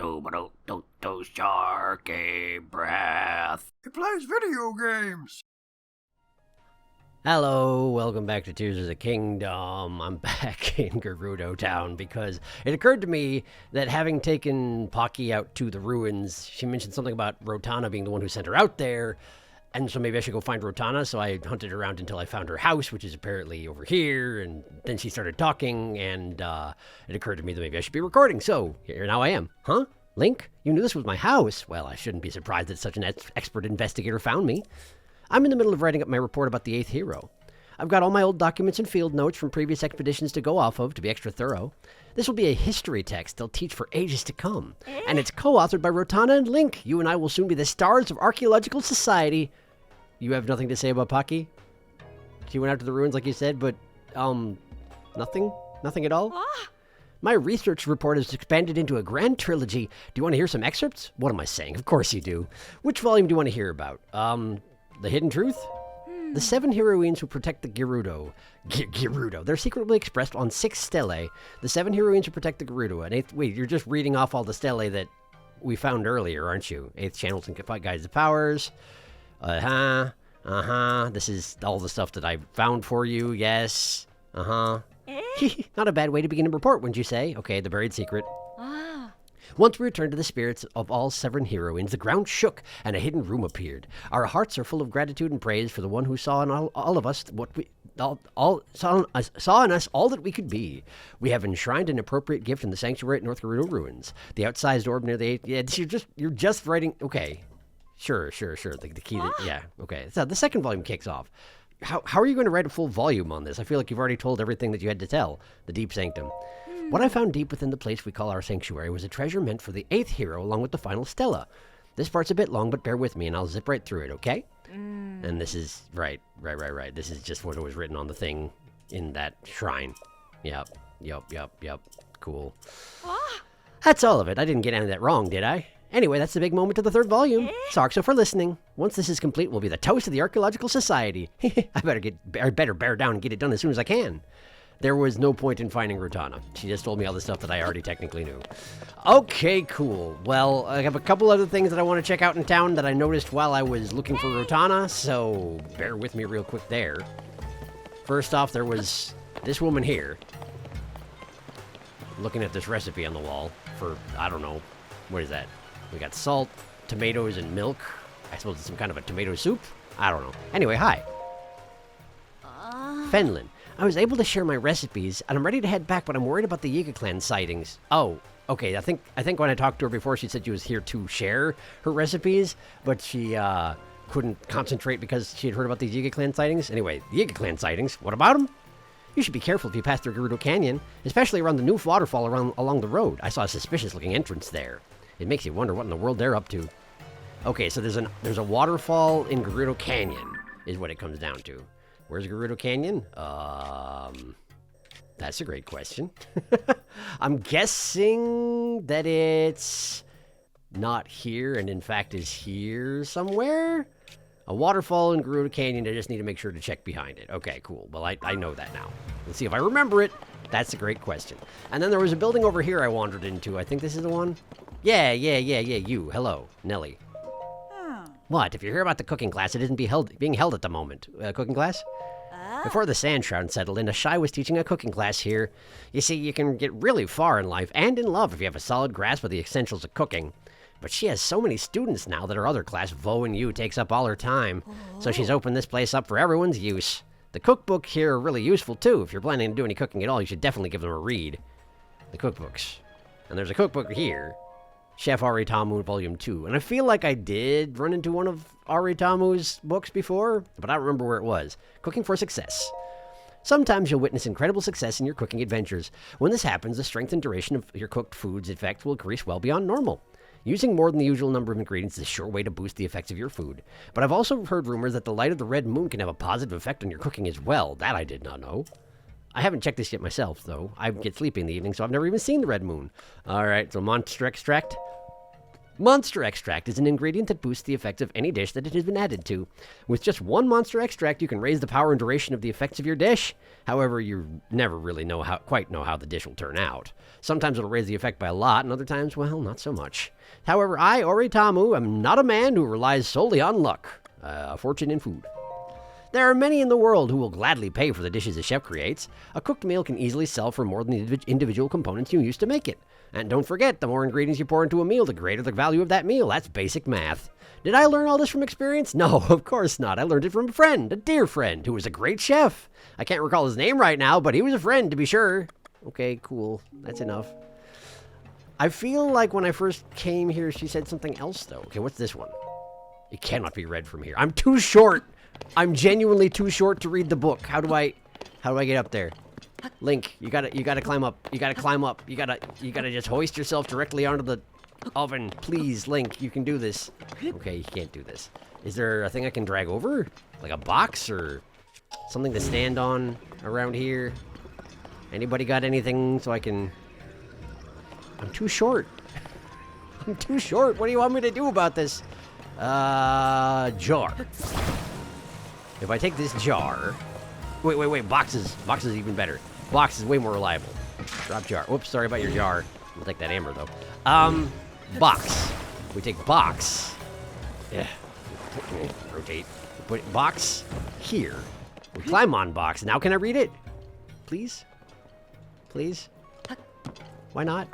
SharkyBreath. He plays video games. Hello, welcome back to Tears of the Kingdom. I'm back in Gerudo Town because it occurred to me that having taken Pocky out to the ruins, she mentioned something about Rotana being the one who sent her out there, and so maybe I should go find Rotana. So I hunted around until I found her house, which is apparently over here, and then she started talking, and it occurred to me that maybe I should be recording, so here now I am. Huh? Link? You knew this was my house? Well, I shouldn't be surprised that such an expert investigator found me. I'm in the middle of writing up my report about the 8th hero. I've got all my old documents and field notes from previous expeditions to go off of to be extra thorough. This will be a history text they'll teach for ages to come. And it's co-authored by Rotana and Link. You and I will soon be the stars of archaeological society. You have nothing to say about Pocky? She went out to the ruins like you said, but, nothing? Nothing at all? My research report is expanded into a grand trilogy. Do you want to hear some excerpts? What am I saying? Of course you do. Which volume do you want to hear about? The Hidden Truth? The 7 heroines who protect the Gerudo. Gerudo. They're secretly expressed on 6 stelae. The 7 heroines who protect the Gerudo. And 8th, wait, you're just reading off all the stelae that we found earlier, aren't you? 8th channels and guides the powers. This is all the stuff that I found for you, yes. Not a bad way to begin a report, wouldn't you say? Okay, the buried secret. Once we returned to the spirits of all 7 heroines, the ground shook and a hidden room appeared. Our hearts are full of gratitude and praise for the one who saw in all of us what we saw in us all that we could be. We have enshrined an appropriate gift in the sanctuary at North Gerudo ruins. The outsized orb near the 8th. Yeah, you're just writing. Okay, sure. The key. Yeah, okay. So the 2nd volume kicks off. How are you going to write a full volume on this? I feel like you've already told everything that you had to tell. The Deep Sanctum. What I found deep within the place we call our sanctuary was a treasure meant for the 8th hero along with the final stella. This part's a bit long, but bear with me and I'll zip right through it, okay? And this is, right. This is just what was written on the thing in that shrine. Yep. Cool. That's all of it. I didn't get any of that wrong, did I? Anyway, that's the big moment of the 3rd volume. Sarxo for listening. Once this is complete, we'll be the toast of the Archaeological Society. I better bear down and get it done as soon as I can. There was no point in finding Rotana. She just told me all the stuff that I already technically knew. Okay, cool. Well, I have a couple other things that I want to check out in town that I noticed while I was looking for Rotana, so bear with me real quick there. First off, there was this woman here looking at this recipe on the wall for, I don't know, what is that? We got salt, tomatoes, and milk. I suppose it's some kind of a tomato soup? I don't know. Anyway, hi. Fenlin. I was able to share my recipes, and I'm ready to head back, but I'm worried about the Yiga clan sightings. Oh, okay, I think when I talked to her before, she said she was here to share her recipes, but she couldn't concentrate because she had heard about these Yiga clan sightings. Anyway, the Yiga clan sightings, what about them? You should be careful if you pass through Gerudo Canyon, especially around the new waterfall along the road. I saw a suspicious-looking entrance there. It makes you wonder what in the world they're up to. Okay, so there's a waterfall in Gerudo Canyon, is what it comes down to. Where's Gerudo Canyon? That's a great question. I'm guessing that it's not here and in fact is here somewhere. A waterfall in Gerudo Canyon. I just need to make sure to check behind it. Okay, cool. Well, I know that now. Let's see if I remember it. That's a great question. And then there was a building over here I wandered into. I think this is the one. Yeah, you. Hello, Nelly. What? If you're here about the cooking class, it isn't being held at the moment. Cooking class? Before the sand shroud settled in, Ashai was teaching a cooking class here. You see, you can get really far in life and in love if you have a solid grasp of the essentials of cooking. But she has so many students now that her other class, Vo and Yu, takes up all her time. So she's opened this place up for everyone's use. The cookbook here are really useful, too. If you're planning to do any cooking at all, you should definitely give them a read. The cookbooks. And there's a cookbook here. Chef Aritamu Volume 2. And I feel like I did run into one of Aritamu's books before, but I don't remember where it was. Cooking for Success. Sometimes you'll witness incredible success in your cooking adventures. When this happens, the strength and duration of your cooked food's effect will increase well beyond normal. Using more than the usual number of ingredients is a sure way to boost the effects of your food. But I've also heard rumors that the light of the red moon can have a positive effect on your cooking as well. That I did not know. I haven't checked this yet myself, though. I get sleepy in the evening, so I've never even seen the red moon. All right, so monster extract. Monster extract is an ingredient that boosts the effects of any dish that it has been added to. With just one monster extract, you can raise the power and duration of the effects of your dish. However, you never really quite know how the dish will turn out. Sometimes it'll raise the effect by a lot, and other times, well, not so much. However, I, Oritamu, am not a man who relies solely on luck. A fortune in food. There are many in the world who will gladly pay for the dishes a chef creates. A cooked meal can easily sell for more than the individual components you use to make it. And don't forget, the more ingredients you pour into a meal, the greater the value of that meal. That's basic math. Did I learn all this from experience? No, of course not. I learned it from a friend, a dear friend, who was a great chef. I can't recall his name right now, but he was a friend, to be sure. Okay, cool. That's enough. I feel like when I first came here, she said something else, though. Okay, what's this one? It cannot be read from here. I'm too short. I'm genuinely too short to read the book. How do I get up there? Link, you gotta climb up. You gotta climb up. You gotta just hoist yourself directly onto the oven. Please, Link, you can do this. Okay, you can't do this. Is there a thing I can drag over? Like a box or something to stand on around here? Anybody got anything so I can... I'm too short. I'm too short. What do you want me to do about this? Jar. If I take this jar... Wait. Boxes. Boxes is even better. Box is way more reliable. Drop jar. Whoops, sorry about your jar. We'll take that amber, though. Box. We take box. Yeah. Rotate. We put box here. We climb on box. Now can I read it? Please? Please? Why not?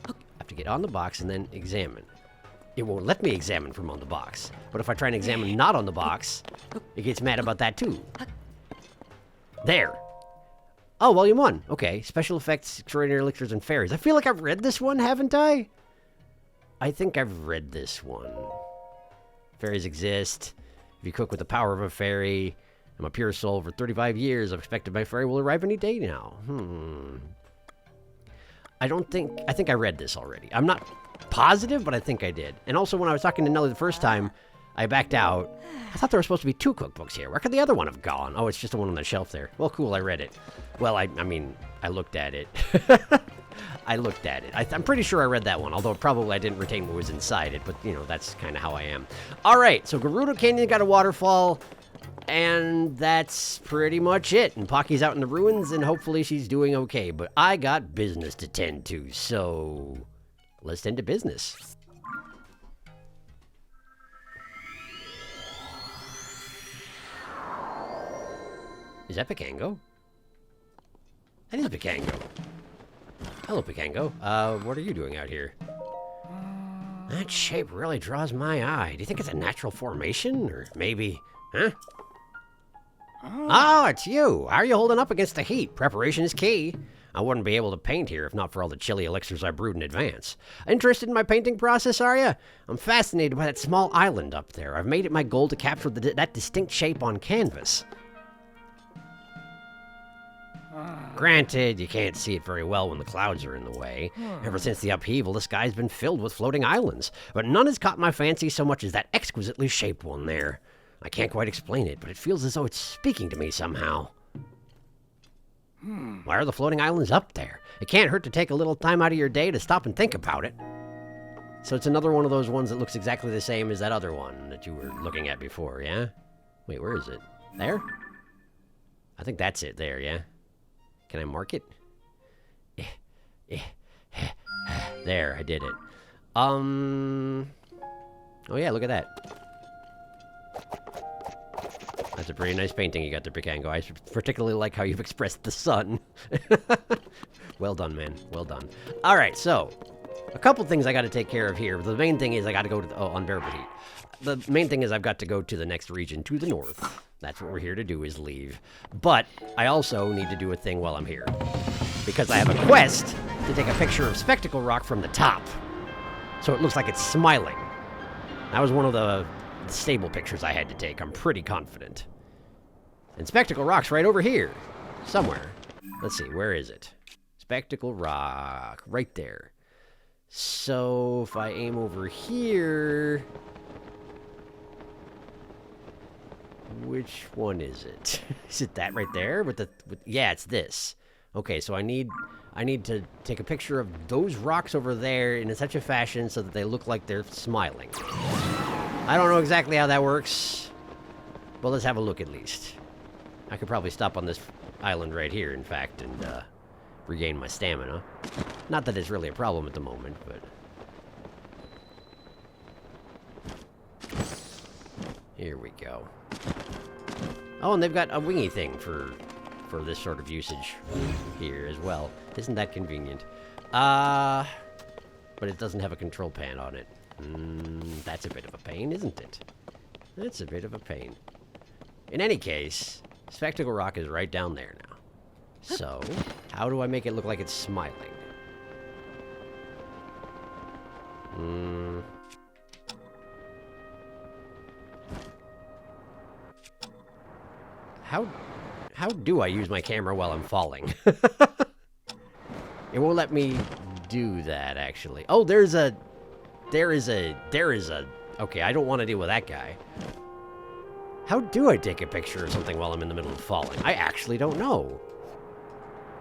I have to get on the box and then examine. It won't let me examine from on the box. But if I try and examine not on the box, it gets mad about that too. There. Oh, volume 1. Okay. Special effects, extraordinary elixirs, and fairies. I feel like I've read this one, haven't I? I think I've read this one. Fairies exist. If you cook with the power of a fairy, I'm a pure soul for 35 years. I've expected my fairy will arrive any day now. I think I read this already. I'm not positive, but I think I did. And also, when I was talking to Nelly the first time, I backed out. I thought there were supposed to be 2 cookbooks here. Where could the other one have gone? Oh, it's just the one on the shelf there. Well, cool, I read it. Well, I mean, I looked at it. I looked at it. I'm pretty sure I read that one, although probably I didn't retain what was inside it, but, you know, that's kind of how I am. All right, so Gerudo Canyon got a waterfall, and that's pretty much it. And Pocky's out in the ruins, and hopefully she's doing okay. But I got business to tend to, so let's tend to business. Is that Picango? That is Picango. Hello, Picango. What are you doing out here? That shape really draws my eye. Do you think it's a natural formation? Or maybe... Huh? Oh, it's you. How are you holding up against the heat? Preparation is key. I wouldn't be able to paint here if not for all the chilly elixirs I brewed in advance. Interested in my painting process, are you? I'm fascinated by that small island up there. I've made it my goal to capture that distinct shape on canvas. Granted, you can't see it very well when the clouds are in the way. Ever since the upheaval, the sky's been filled with floating islands, but none has caught my fancy so much as that exquisitely shaped one there. I can't quite explain it, but it feels as though it's speaking to me somehow. Why are the floating islands up there? It can't hurt to take a little time out of your day to stop and think about it. So it's another one of those ones that looks exactly the same as that other one that you were looking at before, yeah? Wait, where is it? There? I think that's it there, yeah? Can I mark it? There, I did it. Oh yeah, look at that. That's a pretty nice painting you got there, Picango. I particularly like how you've expressed the sun. Well done, man. Well done. Alright, so, a couple things I gotta take care of here. The main thing is I gotta go to the... Oh, unbearable heat. The main thing is I've got to go to the next region, to the north. That's what we're here to do, is leave. But I also need to do a thing while I'm here. Because I have a quest to take a picture of Spectacle Rock from the top. So it looks like it's smiling. That was one of the stable pictures I had to take. I'm pretty confident. And Spectacle Rock's right over here. Somewhere. Let's see, where is it? Spectacle Rock. Right there. So if I aim over here... Which one is it? Is it that right there? Yeah, it's this. Okay, so I need to take a picture of those rocks over there in such a fashion so that they look like they're smiling. I don't know exactly how that works, but let's have a look at least. I could probably stop on this island right here, in fact, and regain my stamina. Not that it's really a problem at the moment, but... Here we go. Oh, and they've got a wingy thing for this sort of usage here as well. Isn't that convenient? But it doesn't have a control pan on it. That's a bit of a pain, isn't it? That's a bit of a pain. In any case, Spectacle Rock is right down there now. So, how do I make it look like it's smiling? How do I use my camera while I'm falling? It won't let me do that, actually. Oh, there is a... Okay, I don't want to deal with that guy. How do I take a picture of something while I'm in the middle of falling? I actually don't know.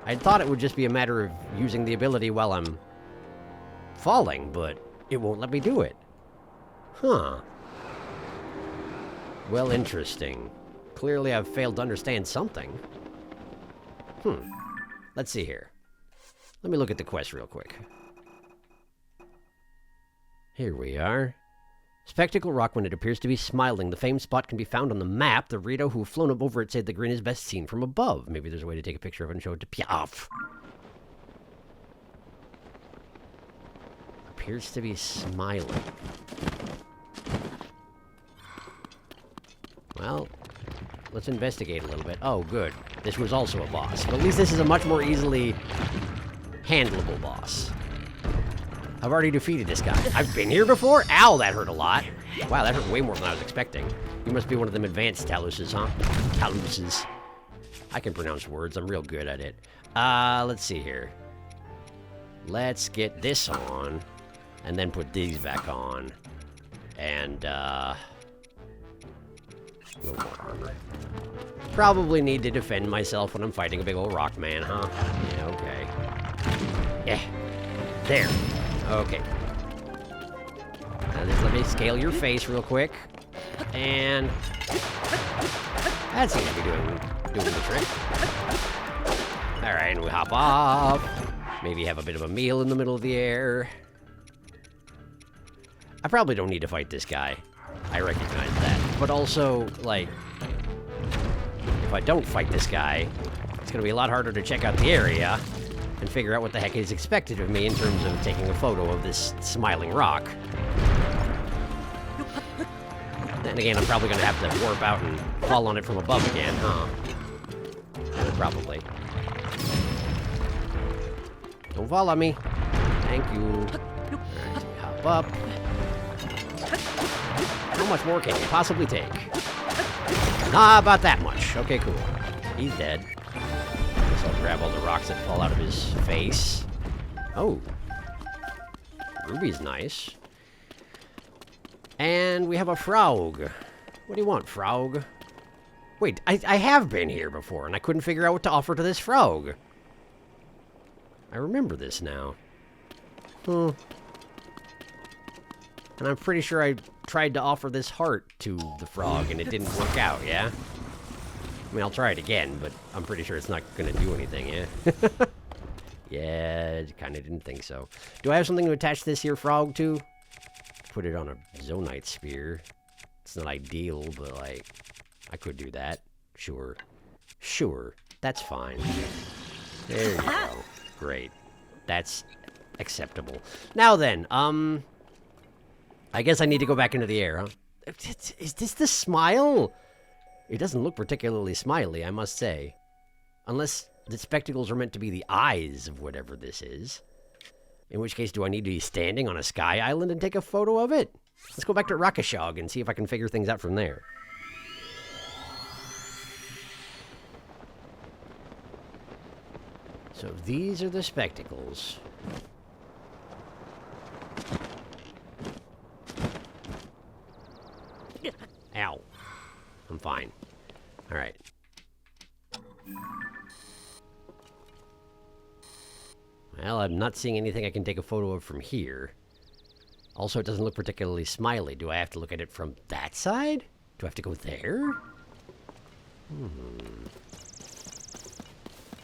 I thought it would just be a matter of using the ability while I'm falling, but it won't let me do it. Huh. Well, interesting. Clearly, I've failed to understand something. Let's see here. Let me look at the quest real quick. Here we are. Spectacle Rock, when it appears to be smiling. The famed spot can be found on the map. The Rito who have flown up over it said the grin is best seen from above. Maybe there's a way to take a picture of it and show it to Piaf. Appears to be smiling. Well, let's investigate a little bit. Oh, good. This was also a boss. But at least this is a much more easily handleable boss. I've already defeated this guy. I've been here before? Ow, that hurt a lot. Wow, that hurt way more than I was expecting. You must be one of them advanced Taluses, huh? Taluses. I can pronounce words. I'm real good at it. Let's see here. Let's get this on. And then put these back on. And, a little more armor. Probably need to defend myself when I'm fighting a big old rock man, huh? Yeah, okay. Yeah. There. Okay. Now just let me scale your face real quick. And... that seems to be doing the trick. Alright, and we hop off. Maybe have a bit of a meal in the middle of the air. I probably don't need to fight this guy. I recognize that. But also, like... if I don't fight this guy, it's going to be a lot harder to check out the area and figure out what the heck is expected of me in terms of taking a photo of this smiling rock. Then again, I'm probably going to have to warp out and fall on it from above again, huh? Probably. Don't fall on me. Thank you. Alright, so we hop up. How much more can you possibly take? Ah, about that much. Okay, cool. He's dead. Guess I'll grab all the rocks that fall out of his face. Oh. Ruby's nice. And we have a frog. What do you want, frog? Wait, I have been here before, and I couldn't figure out what to offer to this frog. I remember this now. And I'm pretty sure I tried to offer this heart to the frog, and it didn't work out, yeah? I mean, I'll try it again, but I'm pretty sure it's not gonna do anything, yeah? Yeah, kinda didn't think so. Do I have something to attach this here frog to? Put it on a Zonite spear. It's not ideal, but, like, I could do that. Sure. Sure. That's fine. There you go. Great. That's acceptable. Now then, I guess I need to go back into the air, huh? Is this the smile? It doesn't look particularly smiley, I must say. Unless the spectacles are meant to be the eyes of whatever this is. In which case, do I need to be standing on a sky island and take a photo of it? Let's go back to Rakashog and see if I can figure things out from there. So these are the spectacles. Ow. I'm fine. Alright. Well, I'm not seeing anything I can take a photo of from here. Also, it doesn't look particularly smiley. Do I have to look at it from that side? Do I have to go there?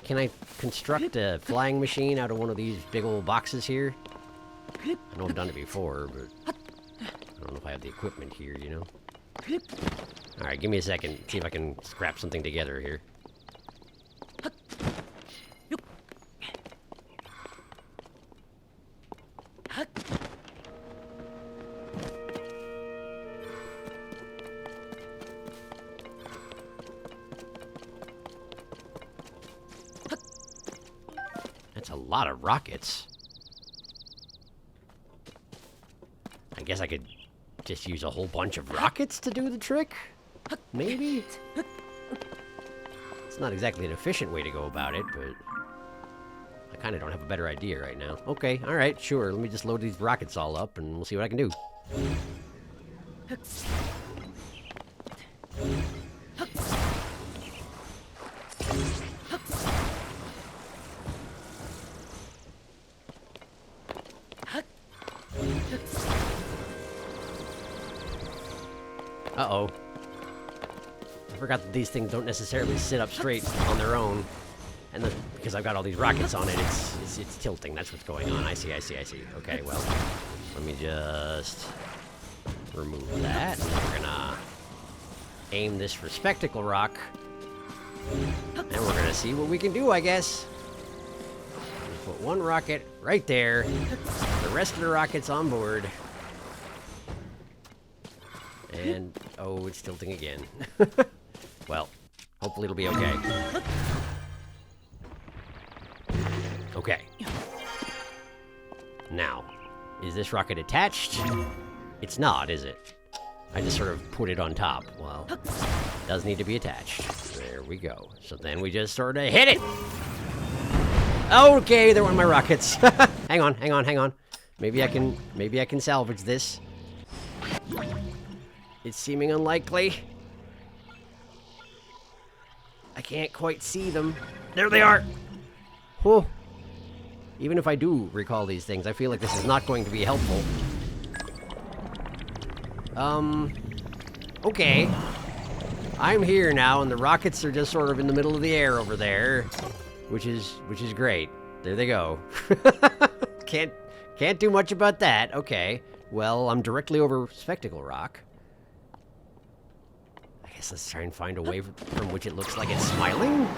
Can I construct a flying machine out of one of these big old boxes here? I know I've done it before, but I don't know if I have the equipment here, you know? Alright, give me a second. See if I can scrap something together here. That's a lot of rockets. I guess I could just use a whole bunch of rockets to do the trick? Maybe? It's not exactly an efficient way to go about it, but I kind of don't have a better idea right now. Okay, alright, sure. Let me just load these rockets all up and we'll see what I can do. Uh-oh. I forgot that these things don't necessarily sit up straight on their own. And because I've got all these rockets on it, it's tilting. That's what's going on. I see. Okay, well, let me just remove that. And we're gonna aim this for Spectacle Rock. And we're gonna see what we can do, I guess. Put one rocket right there. The rest of the rockets on board. And, oh, it's tilting again. Well, hopefully it'll be okay. Okay. Now, is this rocket attached? It's not, is it? I just sort of put it on top. Well, it does need to be attached. There we go. So then we just sort of hit it! Okay, there went my rockets. Hang on. Maybe I can salvage this. It's seeming unlikely. I can't quite see them. There they are! Whew. Even if I do recall these things, I feel like this is not going to be helpful. Okay. I'm here now, and the rockets are just sort of in the middle of the air over there. Which is great. There they go. Can't do much about that. Okay. Well, I'm directly over Spectacle Rock. I guess let's try and find a way from which it looks like it's smiling.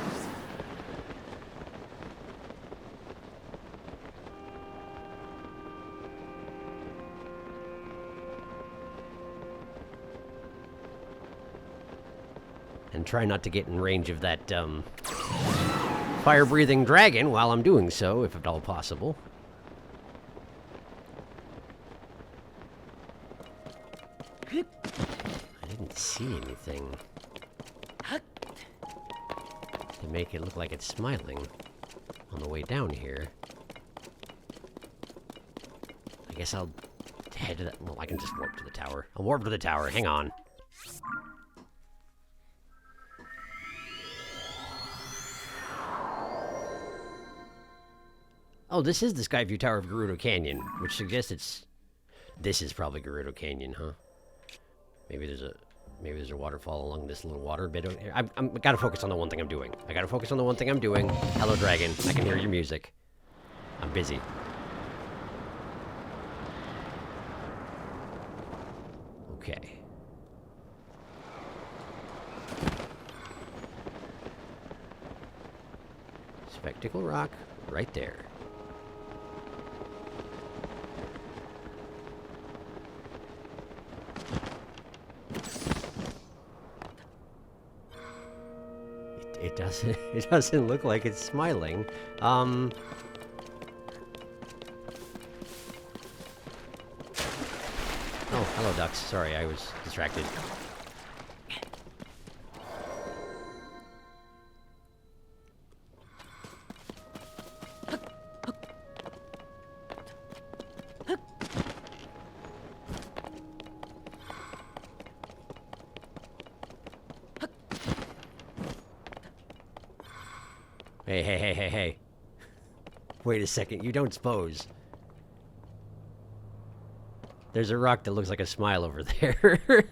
And try not to get in range of that, fire-breathing dragon while I'm doing so, if at all possible. I didn't see anything to make it look like it's smiling on the way down here. I guess I'll head to that. Well, I can just warp to the tower. I'll warp to the tower. Hang on. Oh, this is the Skyview Tower of Gerudo Canyon, which suggests it's... This is probably Gerudo Canyon, huh? Maybe there's a waterfall along this little water bit over here. I'm gotta focus on the one thing I'm doing. Hello, dragon. I can hear your music. I'm busy. Okay. Spectacle Rock, right there. It doesn't look like it's smiling. Oh, hello, ducks. Sorry, I was distracted. Hey. Wait a second, you don't suppose. There's a rock that looks like a smile over there.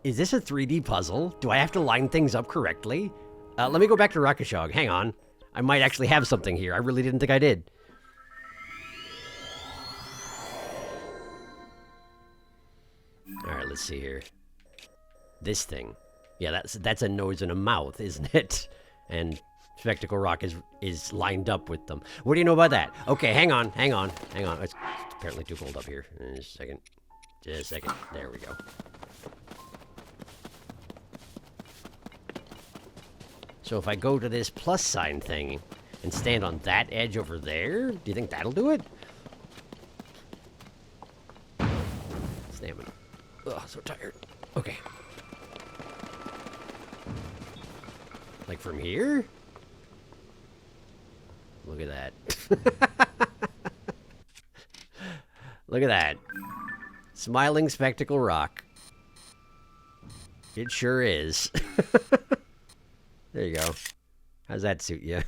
Is this a 3D puzzle? Do I have to line things up correctly? Let me go back to Rakashog. Hang on. I might actually have something here. I really didn't think I did. Alright, let's see here. This thing. Yeah, that's a nose and a mouth, isn't it? And Spectacle Rock is lined up with them. What do you know about that? Okay, hang on. It's apparently too cold up here. Just a second. Just a second. There we go. So if I go to this plus sign thing and stand on that edge over there, do you think that'll do it? Stamina. Ugh, so tired. Okay. Like from here? Look at that. Look at that. Smiling Spectacle Rock. It sure is. There you go. How's that suit you?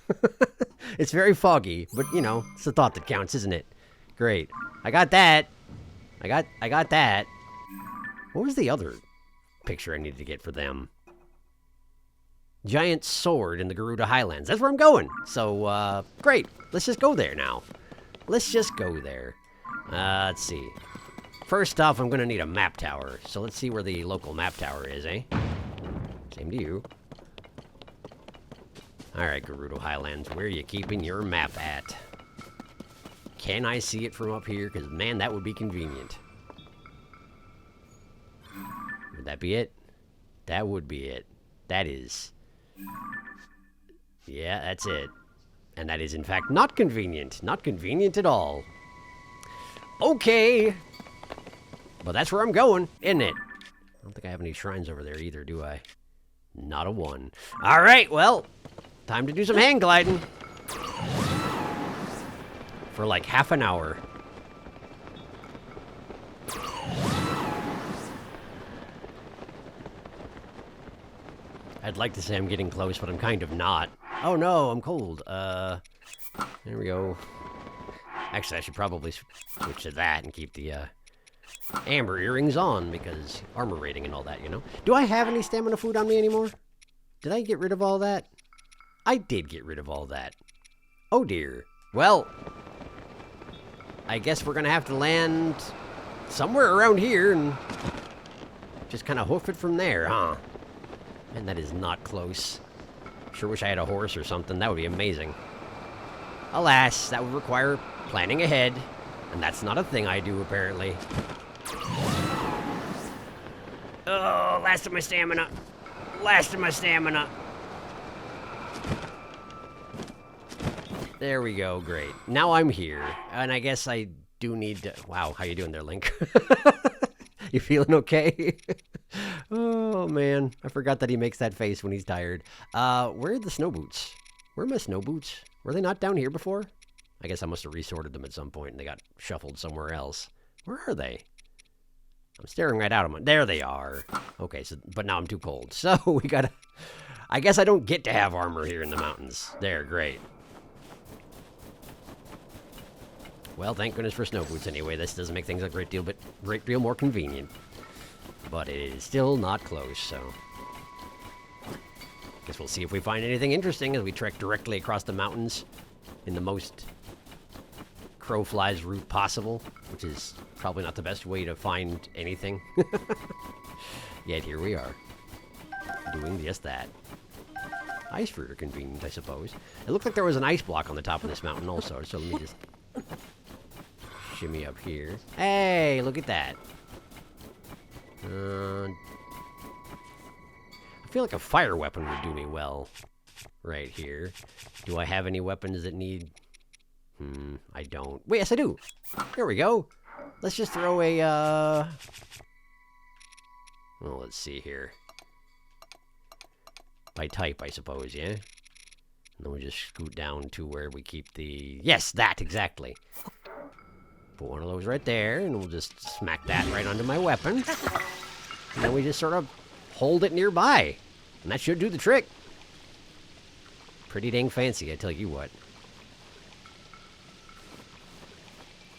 It's very foggy, but you know, it's the thought that counts, isn't it? Great. I got that. I got that. What was the other picture I needed to get for them? Giant sword in the Gerudo Highlands. That's where I'm going. So, great. Let's just go there now. Let's just go there. Let's see. First off, I'm going to need a map tower. So let's see where the local map tower is, eh? Same to you. Alright, Gerudo Highlands, where are you keeping your map at? Can I see it from up here? Because, man, that would be convenient. Would that be it? That would be it. That is. Yeah, that's it. And that is, in fact, not convenient. Not convenient at all. Okay. But that's where I'm going, isn't it? I don't think I have any shrines over there either, do I? Not a one. Alright, well, time to do some hang gliding. For like half an hour. I'd like to say I'm getting close, but I'm kind of not. Oh no, I'm cold. There we go. Actually, I should probably switch to that and keep the, amber earrings on, because armor rating and all that, you know? Do I have any stamina food on me anymore? Did I get rid of all that? I did get rid of all that. Oh dear. Well, I guess we're gonna have to land somewhere around here and just kind of hoof it from there, huh? And that is not close. Sure wish I had a horse or something. That would be amazing. Alas, that would require planning ahead, and that's not a thing I do, apparently. Oh, last of my stamina. Last of my stamina. There we go, great. Now I'm here, and I guess I do need to... Wow, how you doing there, Link? You feeling okay? Oh, man. I forgot that he makes that face when he's tired. Where are the snow boots? Where are my snow boots? Were they not down here before? I guess I must have resorted them at some point and they got shuffled somewhere else. Where are they? I'm staring right at them. There they are. Okay, so but now I'm too cold. So we gotta... I guess I don't get to have armor here in the mountains. There, great. Well, thank goodness for snow boots anyway. This doesn't make things a great deal more convenient. But it is still not close, so... Guess we'll see if we find anything interesting as we trek directly across the mountains in the most crow flies route possible, which is probably not the best way to find anything. Yet here we are, doing just that. Ice fruit are convenient, I suppose. It looked like there was an ice block on the top of this mountain also, so let me just shimmy up here. Hey, look at that. I feel like a fire weapon would do me well. Right here. Do I have any weapons that need... I don't. Wait, yes I do! There we go! Let's just throw a, Well, let's see here. By type, I suppose, yeah? And then we just scoot down to where we keep the... Yes, that, exactly! Put one of those right there, and we'll just smack that right onto my weapon. And then we just sort of hold it nearby. And that should do the trick. Pretty dang fancy, I tell you what.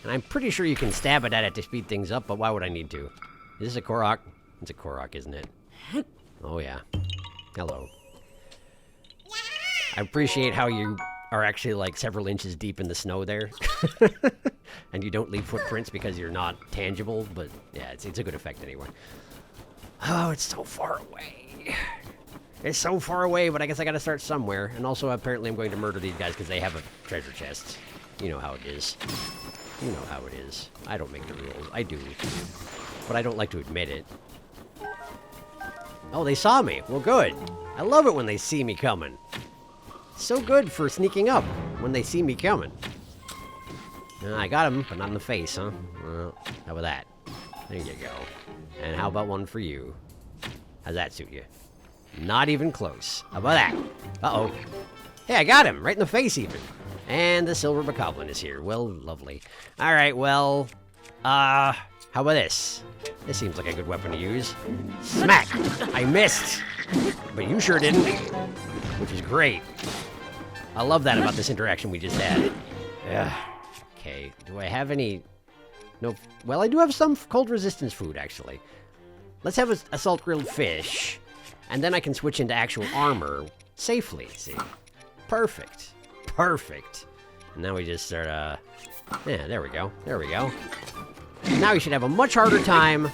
And I'm pretty sure you can stab it at it to speed things up, but why would I need to? Is this a Korok? It's a Korok, isn't it? Oh, yeah. Hello. I appreciate how you are actually like several inches deep in the snow there. And you don't leave footprints because you're not tangible, but yeah, it's a good effect anyway. Oh, it's so far away. It's so far away, but I guess I gotta start somewhere. And also, apparently I'm going to murder these guys because they have a treasure chest. You know how it is. You know how it is. I don't make the rules. I do. But I don't like to admit it. Oh, they saw me. Well, good. I love it when they see me coming. So good for sneaking up when they see me coming. I got him, but not in the face, huh? Well, how about that? There you go. And how about one for you? How's that suit you? Not even close. How about that? Uh-oh. Hey, I got him! Right in the face, even. And the silver bokoblin is here. Well, lovely. Alright, well... how about this? This seems like a good weapon to use. Smack! I missed! But you sure didn't. Which is great. I love that about this interaction we just had. Ugh. Okay, do I have any... No, well, I do have some cold resistance food, actually. Let's have a salt grilled fish, and then I can switch into actual armor safely, see? Perfect. Perfect. And now we just start, yeah, there we go. There we go. Now you should have a much harder time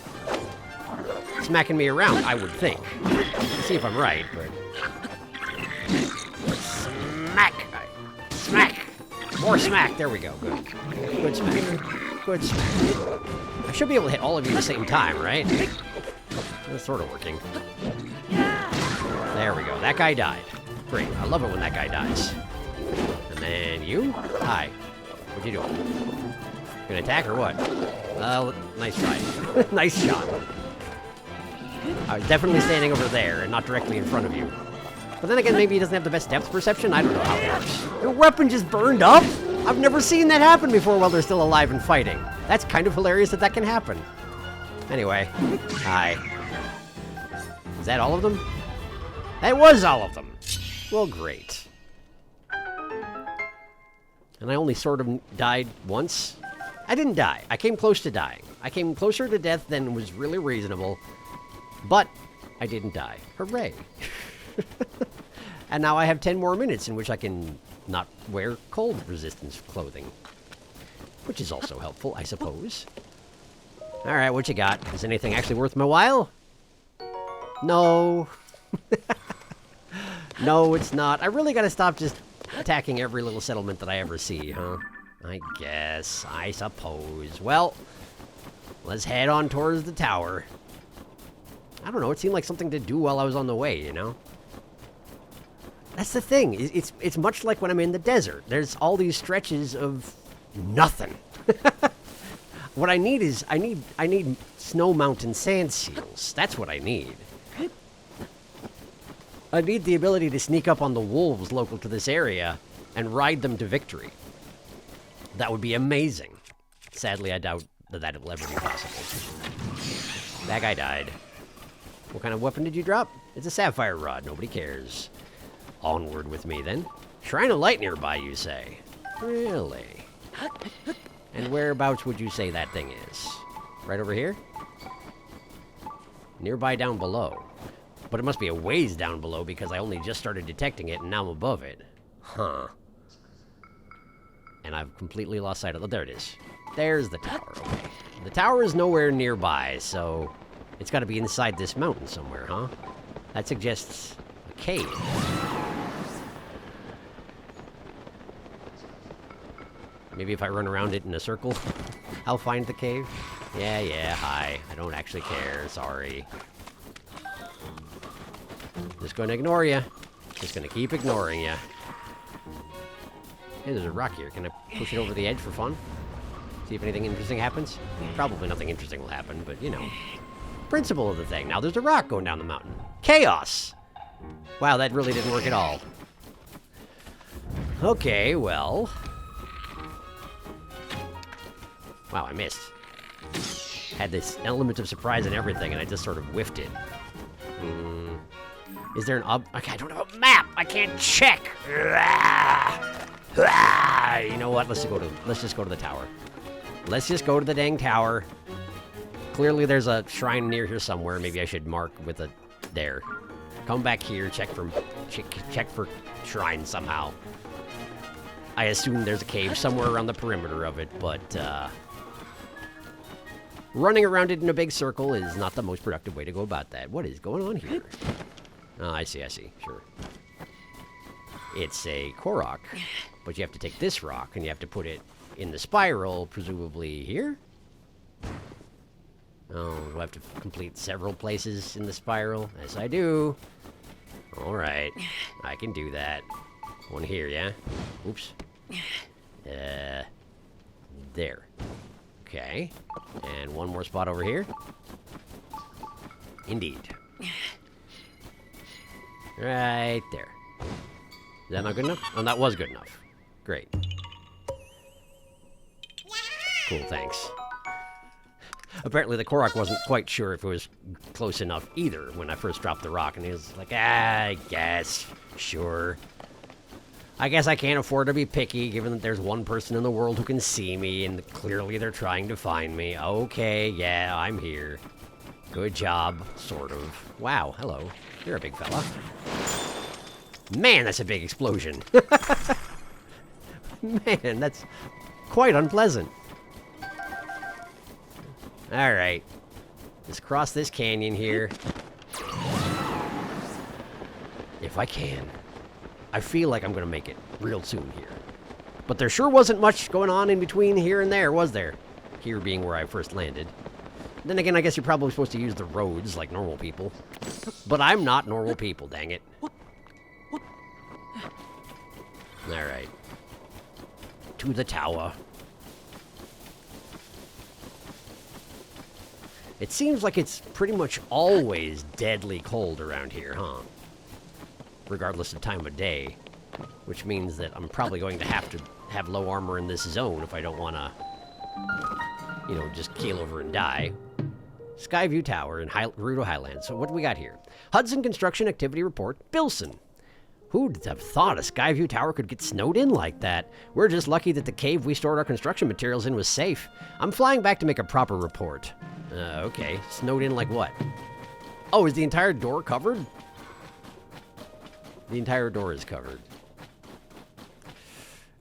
smacking me around, I would think. Let's see if I'm right, but... Smack! Smack! More smack! There we go. Good. Good smack. Good smack. I should be able to hit all of you at the same time, right? That's sort of working. There we go. That guy died. Great. I love it when that guy dies. And then you? Hi. What you doing? Gonna attack or what? Well, nice try. Nice shot. I was definitely standing over there and not directly in front of you. But then again, maybe he doesn't have the best depth perception. I don't know how it works. Your weapon just burned up? I've never seen that happen before while they're still alive and fighting. That's kind of hilarious that that can happen. Anyway, hi. Is that all of them? That was all of them. Well, great. And I only sort of died once. I didn't die. I came close to dying. I came closer to death than was really reasonable. But I didn't die. Hooray. And now I have 10 more minutes in which I can not wear cold resistance clothing. Which is also helpful, I suppose. Alright, what you got? Is anything actually worth my while? No. No, it's not. I really gotta stop just attacking every little settlement that I ever see, huh? I guess. I suppose. Well, let's head on towards the tower. I don't know, it seemed like something to do while I was on the way, you know? That's the thing. It's much like when I'm in the desert. There's all these stretches of nothing. What I need is I need snow mountain sand seals. That's what I need. I need the ability to sneak up on the wolves local to this area and ride them to victory. That would be amazing. Sadly, I doubt that will ever be possible. That guy died. What kind of weapon did you drop? It's a sapphire rod. Nobody cares. Onward with me, then. Shrine of Light nearby, you say? Really? And whereabouts would you say that thing is? Right over here? Nearby down below. But it must be a ways down below because I only just started detecting it and now I'm above it. Huh. And I've completely lost sight of it. Oh, there it is. There's the tower. Okay. The tower is nowhere nearby, so it's got to be inside this mountain somewhere, huh? That suggests a cave. Maybe if I run around it in a circle, I'll find the cave. Yeah, hi. I don't actually care. Sorry. Just gonna ignore you. Just gonna keep ignoring you. Hey, there's a rock here. Can I push it over the edge for fun? See if anything interesting happens? Probably nothing interesting will happen, but you know. Principle of the thing. Now there's a rock going down the mountain. Chaos! Wow, that really didn't work at all. Okay, well... Wow, I missed. Had this element of surprise and everything, and I just sort of whiffed it. Is there an okay, I don't have a map! I can't check. You know what? Let's just go to the tower. Let's just go to the dang tower. Clearly there's a shrine near here somewhere. Maybe I should mark with a there. Come back here, check for shrine somehow. I assume there's a cave somewhere around the perimeter of it, but running around it in a big circle is not the most productive way to go about that. What is going on here? Oh, I see, sure. It's a Korok, but you have to take this rock and you have to put it in the spiral, presumably here? Oh, do I have to complete several places in the spiral? Yes, I do. Alright, I can do that. One here, yeah? Oops. There. Okay. And one more spot over here. Indeed. Right there. Is that not good enough? Oh, that was good enough. Great. Cool, thanks. Apparently the Korok wasn't quite sure if it was close enough either when I first dropped the rock, and he was like, I guess, sure. I guess I can't afford to be picky, given that there's one person in the world who can see me, and clearly they're trying to find me. Okay, yeah, I'm here. Good job, sort of. Wow, hello. You're a big fella. Man, that's a big explosion. Man, that's quite unpleasant. Alright. Let's cross this canyon here. If I can. I feel like I'm going to make it real soon here. But there sure wasn't much going on in between here and there, was there? Here being where I first landed. Then again, I guess you're probably supposed to use the roads like normal people. But I'm not normal people, dang it. Alright. To the tower. It seems like it's pretty much always deadly cold around here, huh? Regardless of time of day. Which means that I'm probably going to have low armor in this zone if I don't want to, you know, just keel over and die. Skyview Tower in Gerudo Highlands. So what do we got here? Hudson Construction Activity Report, Bilson. Who'd have thought a Skyview Tower could get snowed in like that? We're just lucky that the cave we stored our construction materials in was safe. I'm flying back to make a proper report. Okay. Snowed in like what? Oh, is the entire door covered? The entire door is covered.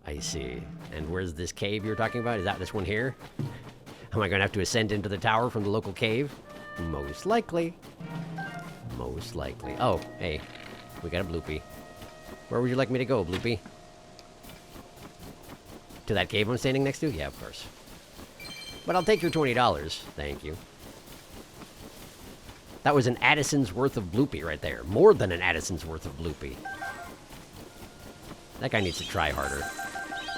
I see. And where's this cave you're talking about? Is that this one here? Am I going to have to ascend into the tower from the local cave? Most likely. Most likely. Oh, hey. We got a Bloopy. Where would you like me to go, Bloopy? To that cave I'm standing next to? Yeah, of course. But I'll take your $20. Thank you. That was an Addison's worth of Bloopy right there. More than an Addison's worth of Bloopy. That guy needs to try harder.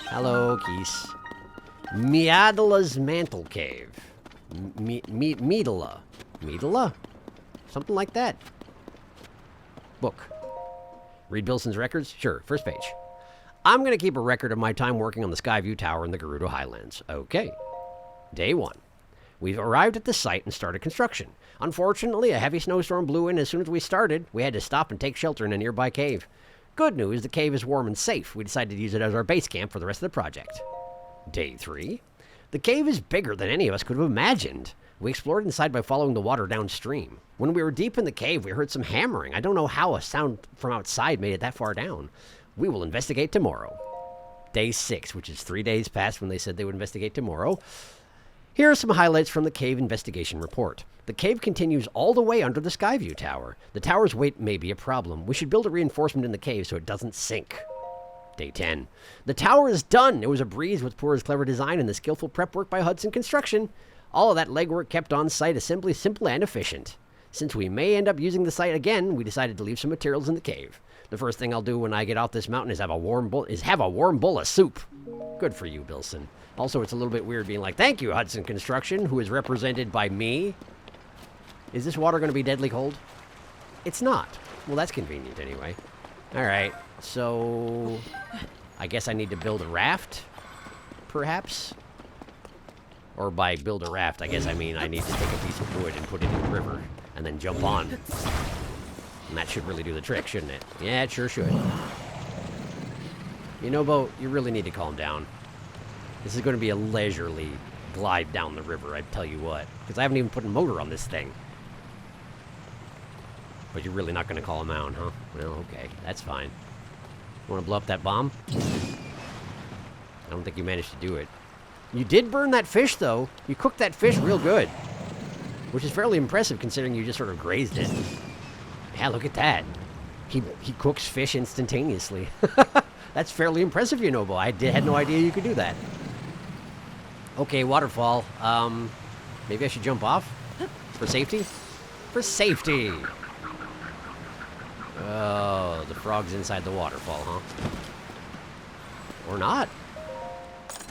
Hello, Keese. Meadala's Mantle Cave. Meadala. Meadala? Something like that. Book. Read Bilson's records? Sure, first page. I'm going to keep a record of my time working on the Skyview Tower in the Gerudo Highlands. Okay. Day 1. We've arrived at the site and started construction. Unfortunately, a heavy snowstorm blew in as soon as we started. We had to stop and take shelter in a nearby cave. Good news, the cave is warm and safe. We decided to use it as our base camp for the rest of the project. Day 3. The cave is bigger than any of us could have imagined. We explored inside by following the water downstream. When we were deep in the cave, we heard some hammering. I don't know how a sound from outside made it that far down. We will investigate tomorrow. Day 6, which is 3 days past when they said they would investigate tomorrow. Here are some highlights from the cave investigation report. The cave continues all the way under the Skyview Tower. The tower's weight may be a problem. We should build a reinforcement in the cave so it doesn't sink. Day 10. The tower is done. It was a breeze with Poor's clever design and the skillful prep work by Hudson Construction. All of that legwork kept on site assembly simple and efficient. Since we may end up using the site again, we decided to leave some materials in the cave. The first thing I'll do when I get off this mountain is have a warm bowl of soup. Good for you, Bilson. Also, it's a little bit weird being like, thank you, Hudson Construction, who is represented by me. Is this water going to be deadly cold? It's not. Well, that's convenient anyway. All right, so I guess I need to build a raft, perhaps? Or by build a raft, I guess I mean I need to take a piece of wood and put it in the river and then jump on. And that should really do the trick, shouldn't it? Yeah, it sure should. You know, Bo, you really need to calm down. This is going to be a leisurely glide down the river, I tell you what. Because I haven't even put a motor on this thing. But you're really not going to call him out, huh? Well, okay, that's fine. Want to blow up that bomb? I don't think you managed to do it. You did burn that fish, though. You cooked that fish real good. Which is fairly impressive, considering you just sort of grazed it. Yeah, look at that. He cooks fish instantaneously. That's fairly impressive, you know, Bo. I had no idea you could do that. Okay, waterfall. Maybe I should jump off? For safety? For safety! Oh, the frog's inside the waterfall, huh? Or not.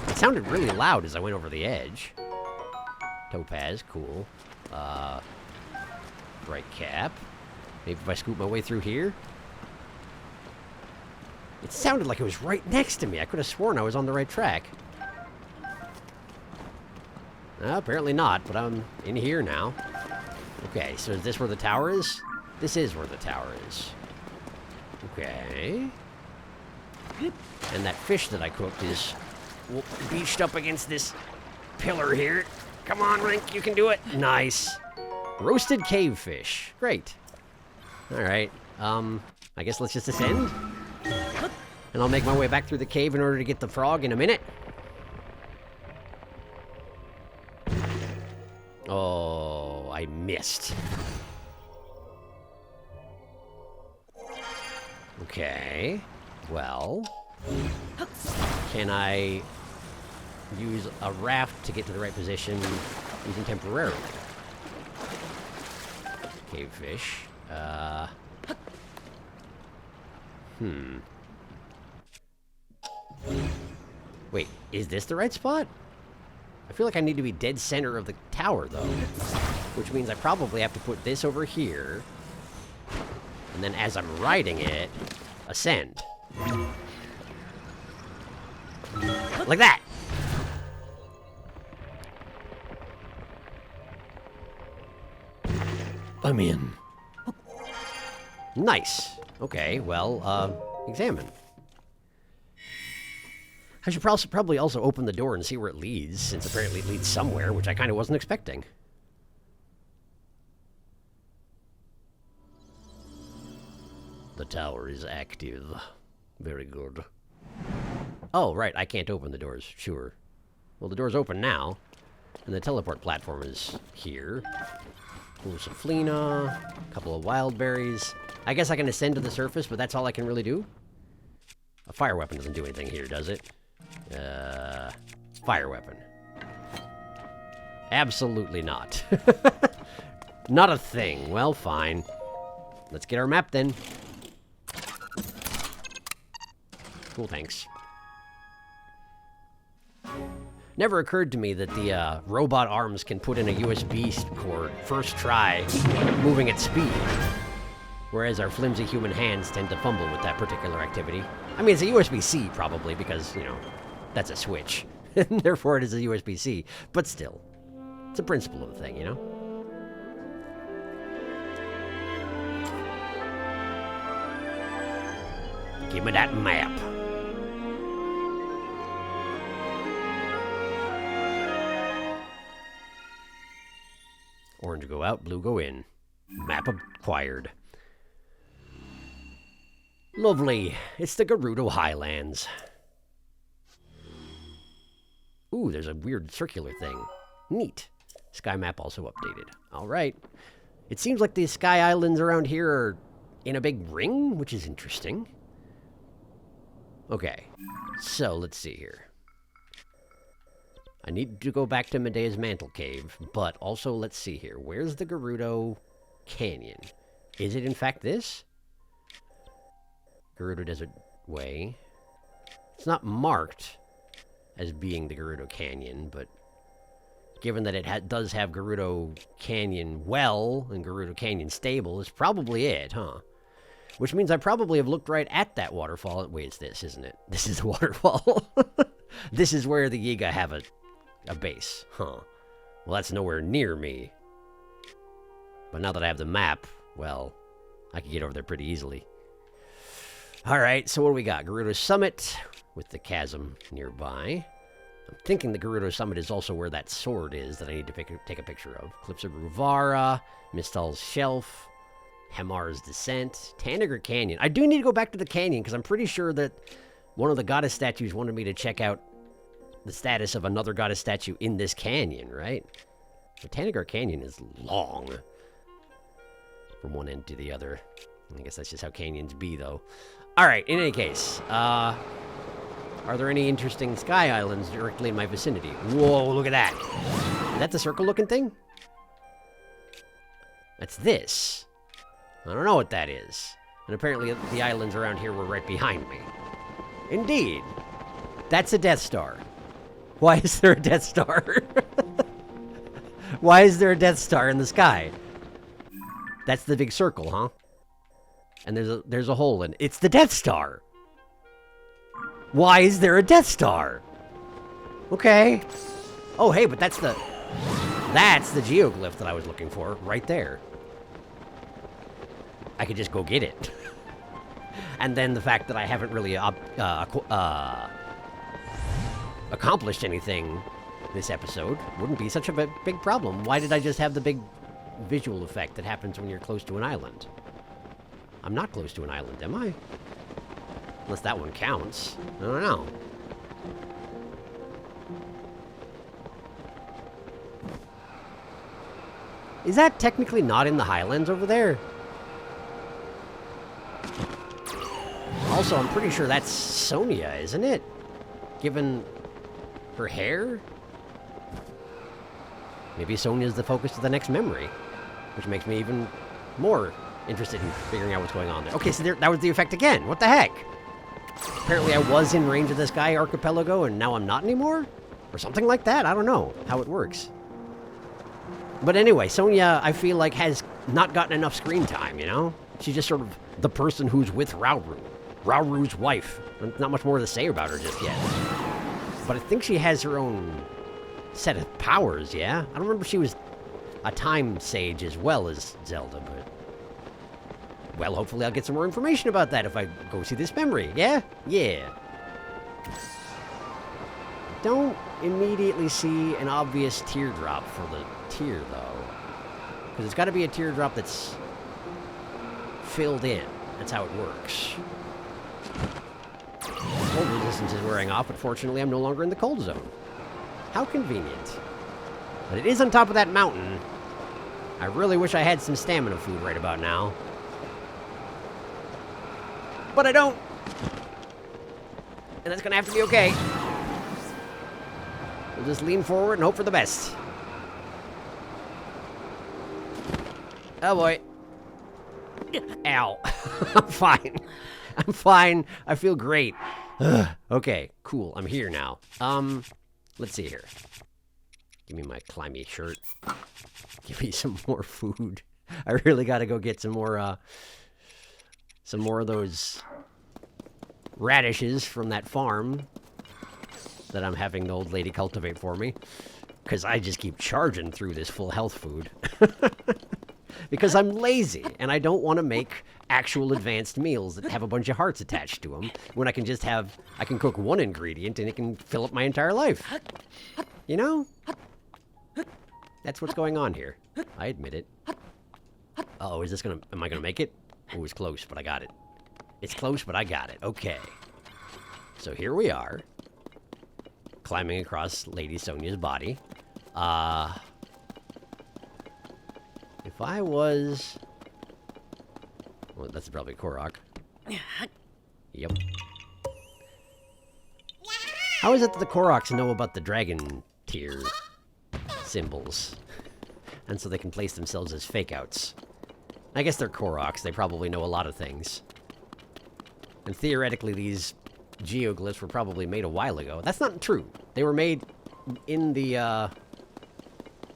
It sounded really loud as I went over the edge. Topaz, cool. Bright cap. Maybe if I scoot my way through here? It sounded like it was right next to me. I could have sworn I was on the right track. Apparently not, but I'm in here now. Okay, so is this where the tower is? This is where the tower is. Okay. And that fish that I cooked is beached up against this pillar here. Come on, Rink, you can do it. Nice. Roasted cave fish. Great. All right. I guess let's just ascend. And I'll make my way back through the cave in order to get the frog in a minute. Oh, I missed. Okay. Well, can I use a raft to get to the right position using temporarily? Cavefish. Wait, is this the right spot? I feel like I need to be dead center of the tower, though. Which means I probably have to put this over here. And then as I'm riding it, ascend. Like that! I'm in. Nice. Okay, well, examine. I should probably also open the door and see where it leads, since apparently it leads somewhere, which I kind of wasn't expecting. The tower is active. Very good. Oh, right, I can't open the doors. Sure. Well, the door's open now, and the teleport platform is here. Ooh, some Fleena, a couple of wild berries. I guess I can ascend to the surface, but that's all I can really do? A fire weapon doesn't do anything here, does it? Fire weapon. Absolutely not. Not a thing. Well, fine. Let's get our map then. Cool, thanks. Never occurred to me that the robot arms can put in a USB cord first try, moving at speed. Whereas our flimsy human hands tend to fumble with that particular activity. I mean, it's a USB-C probably because, you know, that's a switch. And therefore it is a USB-C. But still, it's a principle of the thing, you know? Give me that map. Orange go out, blue go in. Map acquired. Lovely. It's the Gerudo Highlands. Ooh, there's a weird circular thing. Neat. Sky map also updated. All right. It seems like the sky islands around here are in a big ring, which is interesting. Okay. So, let's see here. I need to go back to Medea's Mantle Cave, but also let's see here. Where's the Gerudo Canyon? Is it in fact this? Gerudo Desert Way. It's not marked as being the Gerudo Canyon, but given that it does have Gerudo Canyon Well and Gerudo Canyon Stable, it's probably it, huh? Which means I probably have looked right at that waterfall. Wait, it's this, isn't it? This is the waterfall. This is where the Yiga have a base, huh? Well, that's nowhere near me. But now that I have the map, well, I could get over there pretty easily. All right, so what do we got? Gerudo Summit with the chasm nearby. I'm thinking the Gerudo Summit is also where that sword is that I need to take a picture of. Cliffs of Ruvara, Mistal's Shelf, Hamar's Descent, Tanager Canyon. I do need to go back to the canyon because I'm pretty sure that one of the goddess statues wanted me to check out the status of another goddess statue in this canyon, right? The Tanager Canyon is long from one end to the other. I guess that's just how canyons be, though. All right, in any case, are there any interesting sky islands directly in my vicinity? Whoa, look at that. Is that the circle-looking thing? That's this. I don't know what that is. And apparently the islands around here were right behind me. Indeed. That's a Death Star. Why is there a Death Star? Why is there a Death Star in the sky? That's the big circle, huh? And there's a hole in it. It's the Death Star. Why is there a Death Star? Okay. Oh, hey, but that's the geoglyph that I was looking for right there. I could just go get it. And then the fact that I haven't really accomplished anything this episode wouldn't be such a big problem. Why did I just have the big visual effect that happens when you're close to an island? I'm not close to an island, am I? Unless that one counts. I don't know. Is that technically not in the Highlands over there? Also, I'm pretty sure that's Sonia, isn't it? Given her hair? Maybe Sonia's the focus of the next memory, which makes me even more interested in figuring out what's going on there. Okay, so that was the effect again. What the heck? Apparently I was in range of this guy archipelago and now I'm not anymore? Or something like that? I don't know how it works. But anyway, Sonia, I feel like, has not gotten enough screen time, you know? She's just sort of the person who's with Rauru. Rauru's wife. Not much more to say about her just yet. But I think she has her own set of powers, yeah? I don't remember if she was a time sage as well as Zelda, but... Well, hopefully I'll get some more information about that if I go see this memory, yeah? Yeah. Don't immediately see an obvious teardrop for the tear, though. Because it's got to be a teardrop that's filled in. That's how it works. Cold resistance is wearing off, but fortunately I'm no longer in the cold zone. How convenient. But it is on top of that mountain. I really wish I had some stamina food right about now. But I don't. And that's gonna have to be okay. We'll just lean forward and hope for the best. Oh boy. Ow. I'm fine. I'm fine. I feel great. Okay, cool. I'm here now. Let's see here. Give me my climby shirt. Give me some more food. I really gotta go get some more of those radishes from that farm that I'm having the old lady cultivate for me. Because I just keep charging through this full health food. Because I'm lazy, and I don't want to make actual advanced meals that have a bunch of hearts attached to them, when I can just have, I can cook one ingredient and it can fill up my entire life. You know? That's what's going on here. I admit it. Uh-oh, is this gonna, am I gonna make it? Oh, it's close, but I got it. It's close, but I got it. Okay. So here we are. Climbing across Lady Sonia's body. If I was... Well, that's probably Korok. Yep. How is it that the Koroks know about the dragon tier symbols? And so they can place themselves as fake-outs. I guess they're Koroks. They probably know a lot of things. And theoretically, these geoglyphs were probably made a while ago. That's not true. They were made in the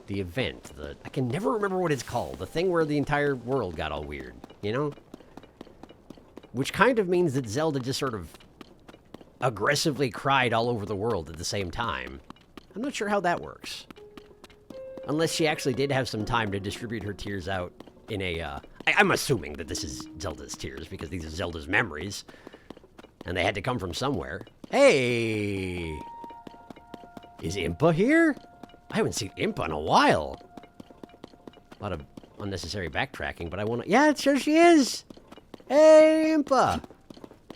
event. I can never remember what it's called. The thing where the entire world got all weird, you know? Which kind of means that Zelda just sort of aggressively cried all over the world at the same time. I'm not sure how that works. Unless she actually did have some time to distribute her tears out in a I'm assuming that this is Zelda's tears because these are Zelda's memories. And they had to come from somewhere. Hey! Is Impa here? I haven't seen Impa in a while. A lot of unnecessary backtracking, but I want to... Yeah, sure she is! Hey, Impa!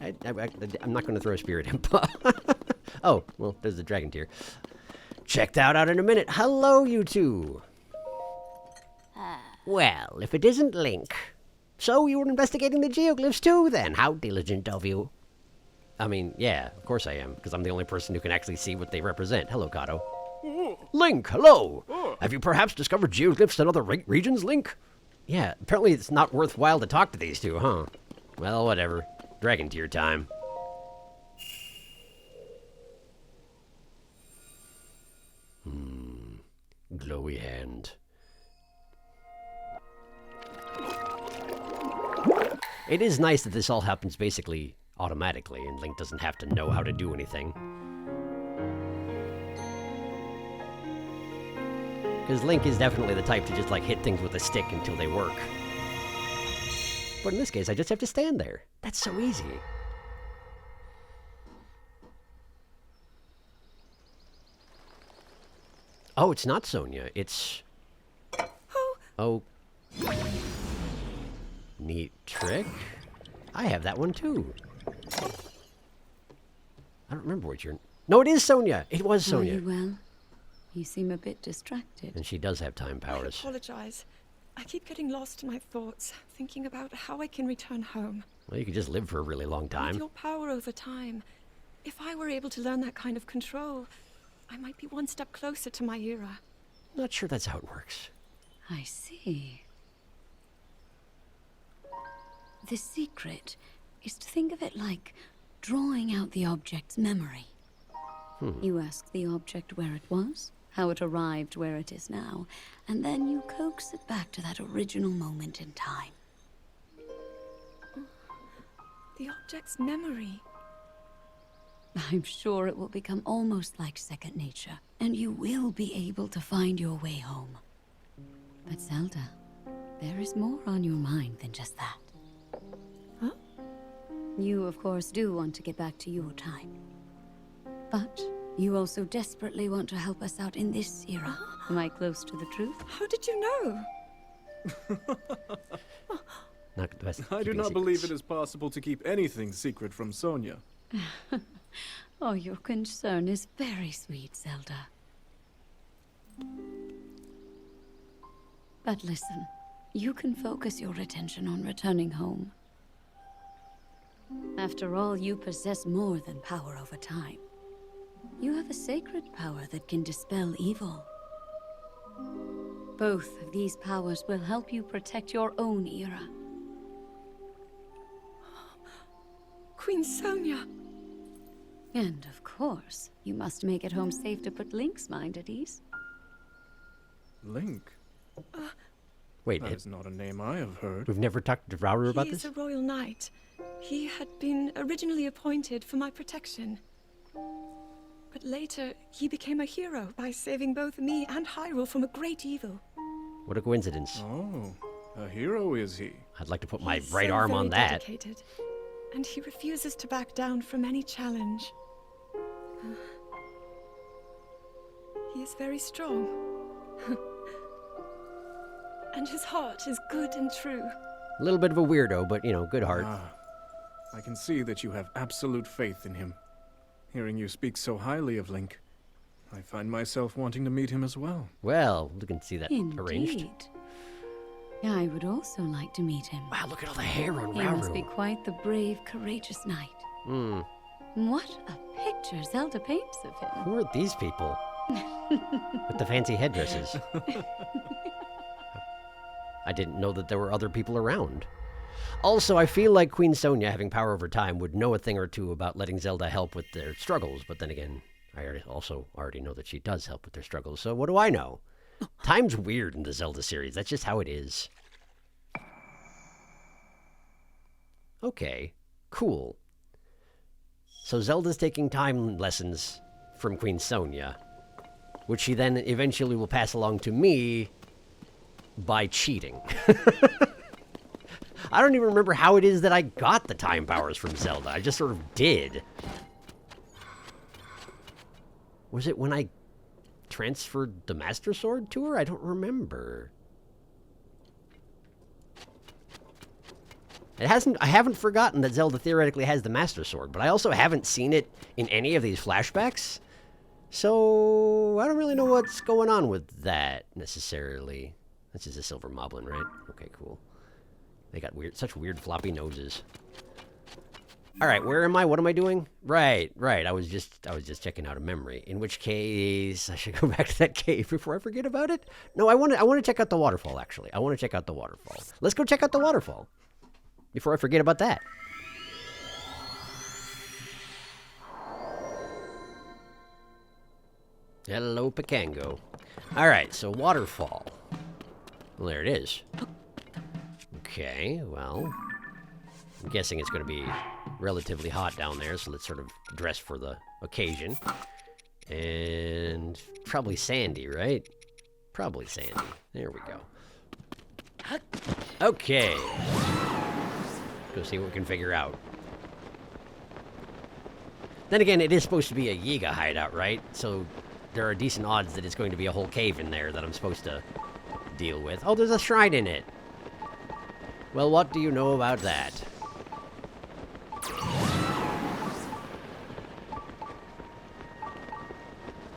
I'm not going to throw a spear at Impa. Oh, well, there's the dragon tear. Check that out in a minute. Hello, you two. Well, if it isn't Link. So you were investigating the geoglyphs too, then? How diligent of you. I mean, yeah, of course I am, because I'm the only person who can actually see what they represent. Hello, Kato. Link, hello! Have you perhaps discovered geoglyphs in other regions, Link? Yeah, apparently it's not worthwhile to talk to these two, huh? Well, whatever. Dragon tear time. Glowy hand. It is nice that this all happens basically automatically, and Link doesn't have to know how to do anything. Because Link is definitely the type to just, like, hit things with a stick until they work. But in this case, I just have to stand there. That's so easy. Oh, it's not Sonia. It's... Oh. Neat trick. I have that one, too. I don't remember what your... No, it is Sonia. It was Sonia. Are you well? You seem a bit distracted. And she does have time powers. I apologize. I keep getting lost in my thoughts, thinking about how I can return home. Well, you could just live for a really long time. With your power over time, if I were able to learn that kind of control, I might be one step closer to my era. Not sure that's how it works. I see. The secret is to think of it like drawing out the object's memory. You ask the object where it was, how it arrived where it is now, and then you coax it back to that original moment in time. The object's memory. I'm sure it will become almost like second nature, and you will be able to find your way home. But Zelda, there is more on your mind than just that. Huh? You, of course, do want to get back to your time. But you also desperately want to help us out in this era. Am I close to the truth? How did you know? Not the best I do keeping not believe secrets. it is possible to keep anything secret from Sonia. Oh, your concern is very sweet, Zelda. But listen, you can focus your attention on returning home. After all, you possess more than power over time. You have a sacred power that can dispel evil. Both of these powers will help you protect your own era. Queen Sonia. And of course, you must make it home safe to put Link's mind at ease. Link? Wait, That is not a name I have heard. we've never talked to Router about He is this? a royal knight. He had been originally appointed for my protection. But later, he became a hero by saving both me and Hyrule from a great evil. What a coincidence. Oh, a hero is he? I'd like to put my He's right so arm very on that. dedicated, and he refuses to back down from any challenge. He is very strong. And his heart is good and true. A little bit of a weirdo, but, you know, good heart. I can see that you have absolute faith in him. Hearing you speak so highly of Link, I find myself wanting to meet him as well. Well, we can see that arranged. Indeed. Yeah, I would also like to meet him. Wow, look at all the hair on He must be Router. quite the brave, courageous knight. What a picture Zelda paints of him. Who are these people? With the fancy headdresses. I didn't know that there were other people around. Also, I feel like Queen Sonia, having power over time, would know a thing or two about letting Zelda help with their struggles, but then again, I already know that she does help with their struggles, so what do I know? Time's weird in the Zelda series. That's just how it is. Okay, cool. So Zelda's taking time lessons from Queen Sonia, which she then eventually will pass along to me by cheating. I don't even remember how it is that I got the time powers from Zelda. I just sort of did. Was it when I transferred the Master Sword to her? I don't remember. I haven't forgotten that Zelda theoretically has the Master Sword, but I also haven't seen it in any of these flashbacks. So, I don't really know what's going on with that, necessarily. This is a silver moblin, right? Okay, cool. They got such weird floppy noses. Alright, where am I? What am I doing? Right. I was just checking out a memory. In which case, I should go back to that cave before I forget about it. No, I want to check out the waterfall, actually. I want to check out the waterfall. Let's go check out the waterfall. Before I forget about that. Hello, Picango. Alright, so waterfall. Well, there it is. Okay, well, I'm guessing it's going to be relatively hot down there, so let's sort of dress for the occasion. And probably sandy, right? Probably sandy. There we go. Okay. Go see what we can figure out. Then again, it is supposed to be a Yiga hideout, right? So there are decent odds that it's going to be a whole cave in there that I'm supposed to deal with. Oh, there's a shrine in it. Well, what do you know about that?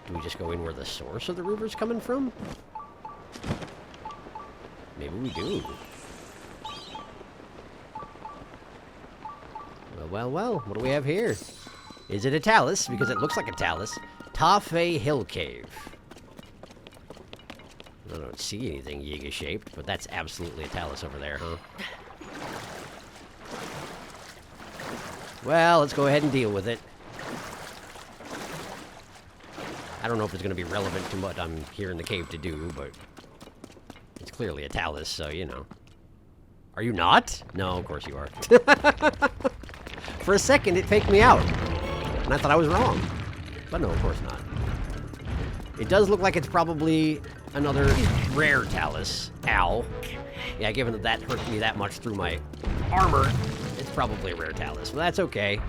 Do we just go in where the source of the river's coming from? Maybe we do. Well, what do we have here? Is it a talus? Because it looks like a talus. Tafe Hill Cave. I don't see anything Yiga-shaped, but that's absolutely a talus over there, huh? Well, let's go ahead and deal with it. I don't know if it's going to be relevant to what I'm here in the cave to do, but it's clearly a talus, so, you know. Are you not? No, of course you are. For a second, it faked me out. And I thought I was wrong. But no, of course not. It does look like it's probably another rare talus. Ow. Yeah, given that that hurt me that much through my armor, it's probably a rare talus. Well, that's okay.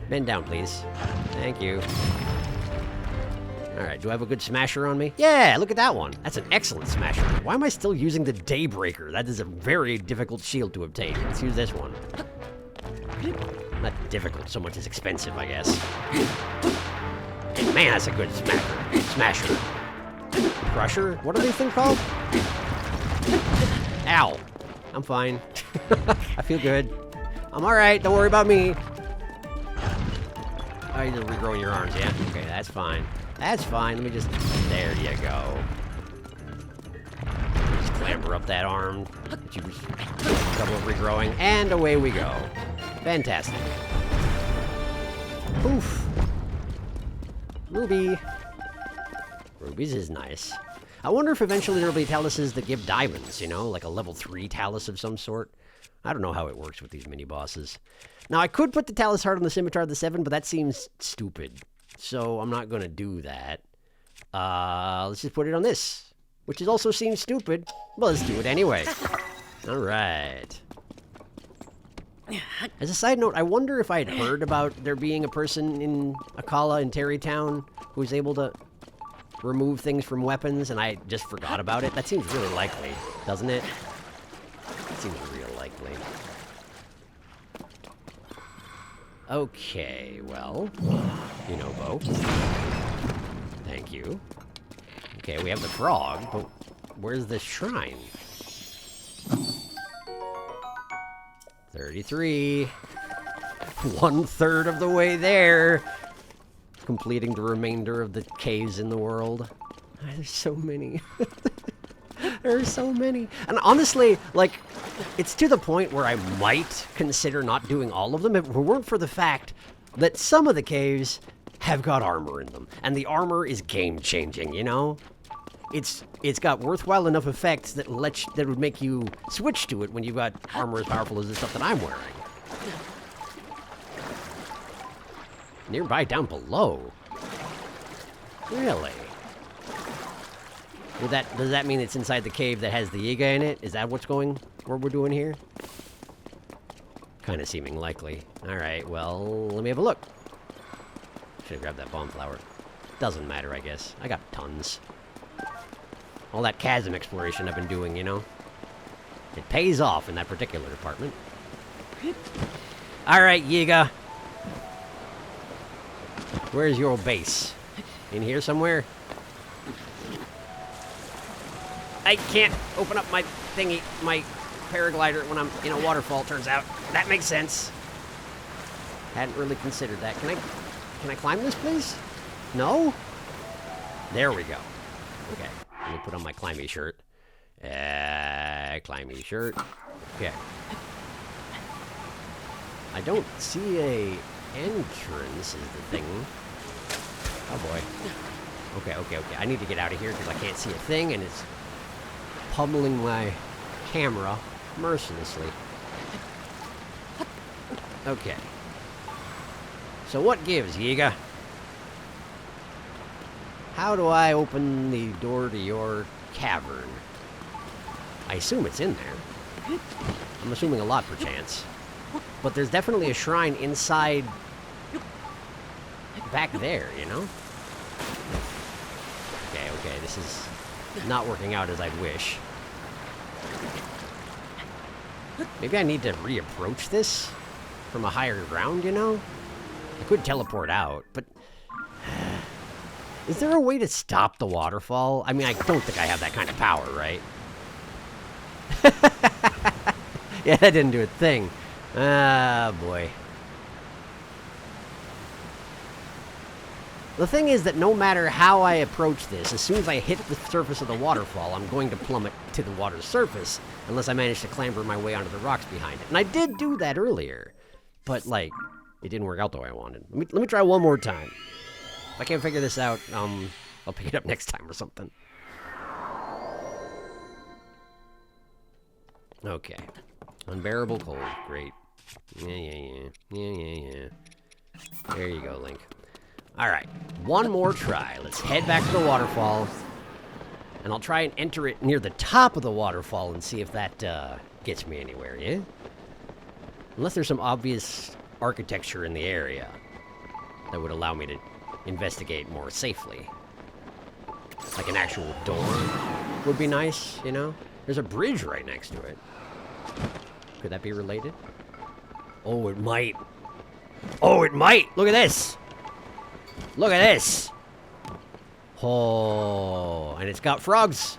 Bend down, please. Thank you. Alright, do I have a good smasher on me? Yeah, look at that one. That's an excellent smasher. Why am I still using the Daybreaker? That is a very difficult shield to obtain. Let's use this one. Not difficult so much as expensive, I guess. And man, that's a good smasher. Crusher? What are these things called? Ow. I'm fine. I feel good. I'm alright, don't worry about me. Oh, you're regrowing your arms, yeah? Okay, that's fine. That's fine, let me just... There you go. Just clamber up that arm. Get you double regrowing, and away we go. Fantastic. Poof. Ruby. Rubies is nice. I wonder if eventually there'll be taluses that give diamonds, you know? Like a level 3 talus of some sort. I don't know how it works with these mini-bosses. Now, I could put the talus heart on the Scimitar of the Seven, but that seems stupid. So I'm not going to do that. Let's just put it on this, which also seems stupid. Well, let's do it anyway. All right. As a side note, I wonder if I'd heard about there being a person in Akkala in Terrytown who's able to remove things from weapons, and I just forgot about it. That seems really likely, doesn't it? That seems real likely. Okay, well, you know, Bo. Thank you. Okay, we have the frog, but where's the shrine? 33. 1/3 of the way there. Completing the remainder of the caves in the world. There's so many. There are so many. And honestly, like, it's to the point where I might consider not doing all of them if it weren't for the fact that some of the caves have got armor in them. And the armor is game-changing, you know? It's got worthwhile enough effects that would make you switch to it when you've got armor as powerful as the stuff that I'm wearing. Nearby down below. Really? Does that mean it's inside the cave that has the Yiga in it? Is that what we're doing here? Kind of seeming likely. Alright, well, let me have a look. Should have grabbed that bomb flower. Doesn't matter, I guess. I got tons. All that chasm exploration I've been doing, you know? It pays off in that particular department. Alright, Yiga. Where's your base? In here somewhere? I can't open up my thingy, my paraglider when I'm in a waterfall, turns out. That makes sense. Hadn't really considered that. Can I climb this, please? No? There we go. Okay, let me put on my climby shirt. Climby shirt. Okay. I don't see a entrance is the thing. Oh boy. Okay. I need to get out of here because I can't see a thing and it's pummeling my camera mercilessly. Okay. So what gives, Yiga? How do I open the door to your cavern? I assume it's in there. I'm assuming a lot, perchance. But there's definitely a shrine inside... back there, you know? Okay, this is not working out as I'd wish. Maybe I need to reapproach this from a higher ground, you know? I could teleport out, but... Is there a way to stop the waterfall? I mean, I don't think I have that kind of power, right? Yeah, that didn't do a thing. Ah, boy. The thing is that no matter how I approach this, as soon as I hit the surface of the waterfall, I'm going to plummet to the water's surface, unless I manage to clamber my way onto the rocks behind it. And I did do that earlier, but, like, it didn't work out the way I wanted. Let me try one more time. If I can't figure this out, I'll pick it up next time or something. Okay. Unbearable cold. Great. Yeah. There you go, Link. Alright. One more try. Let's head back to the waterfall. And I'll try and enter it near the top of the waterfall and see if that, gets me anywhere, yeah? Unless there's some obvious architecture in the area that would allow me to investigate more safely. Like an actual door would be nice, you know? There's a bridge right next to it. Could that be related? Oh, it might. Oh, it might! Look at this! Look at this! Oh, and it's got frogs.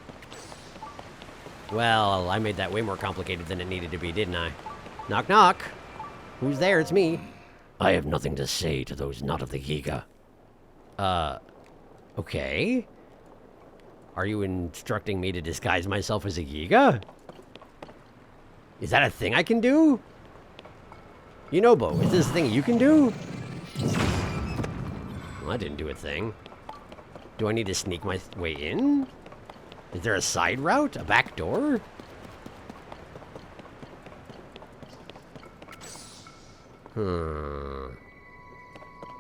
Well, I made that way more complicated than it needed to be, didn't I? Knock, knock. Who's there? It's me. I have nothing to say to those not of the Yiga. Okay. Are you instructing me to disguise myself as a Yiga? Is that a thing I can do? You know, Bo, is this a thing you can do? Well, I didn't do a thing. Do I need to sneak my way in? Is there a side route? A back door?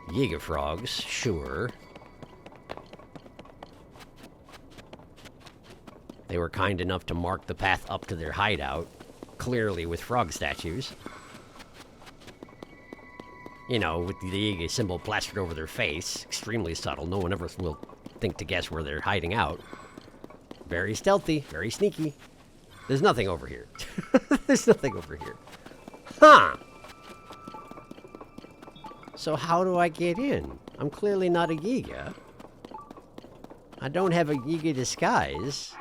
Yiga frogs, sure. They were kind enough to mark the path up to their hideout, clearly with frog statues. You know, with the Yiga symbol plastered over their face. Extremely subtle. No one ever will think to guess where they're hiding out. Very stealthy. Very sneaky. There's nothing over here. There's nothing over here. Huh! So how do I get in? I'm clearly not a Yiga. I don't have a Yiga disguise.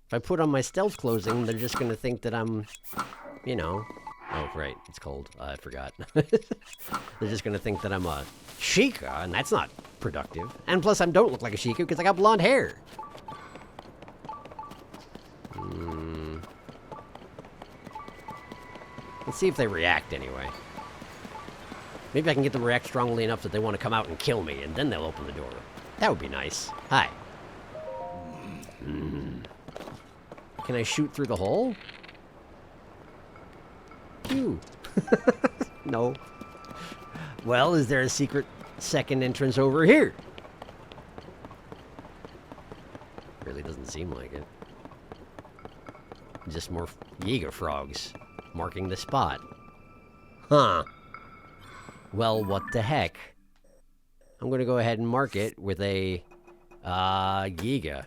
If I put on my stealth clothing, they're just gonna think that I'm, you know... Oh, right, it's cold. I forgot. They're just gonna think that I'm a Sheikah, and that's not productive. And plus, I don't look like a Sheikah because I got blonde hair. Let's see if they react anyway. Maybe I can get them to react strongly enough that they want to come out and kill me, and then they'll open the door. That would be nice. Hi. Can I shoot through the hole? Pew. No. Well, is there a secret second entrance over here? Really doesn't seem like it. Just more Yiga frogs. marking the spot. Huh. Well, what the heck? I'm gonna go ahead and mark it with a, Yiga.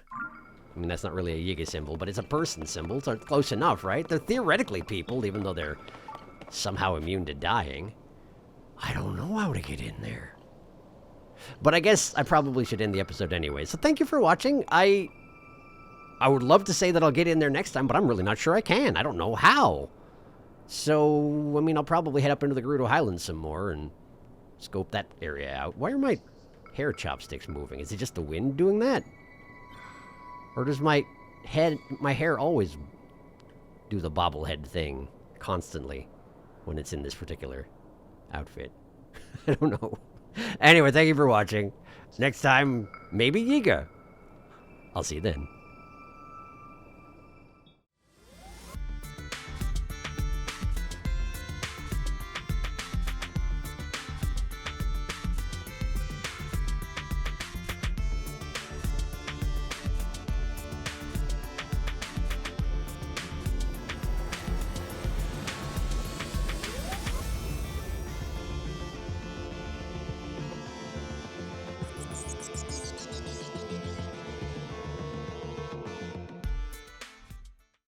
I mean, that's not really a Yiga symbol, but it's a person symbol, so it's close enough, right? They're theoretically people, even though they're somehow immune to dying. I don't know how to get in there. But I guess I probably should end the episode anyway. So thank you for watching. I would love to say that I'll get in there next time, but I'm really not sure I can. I don't know how. So, I mean, I'll probably head up into the Gerudo Highlands some more and scope that area out. Why are my hair chopsticks moving? Is it just the wind doing that? Or does my hair always do the bobblehead thing constantly when it's in this particular outfit? I don't know. Anyway, thank you for watching. Next time, maybe Yiga. I'll see you then.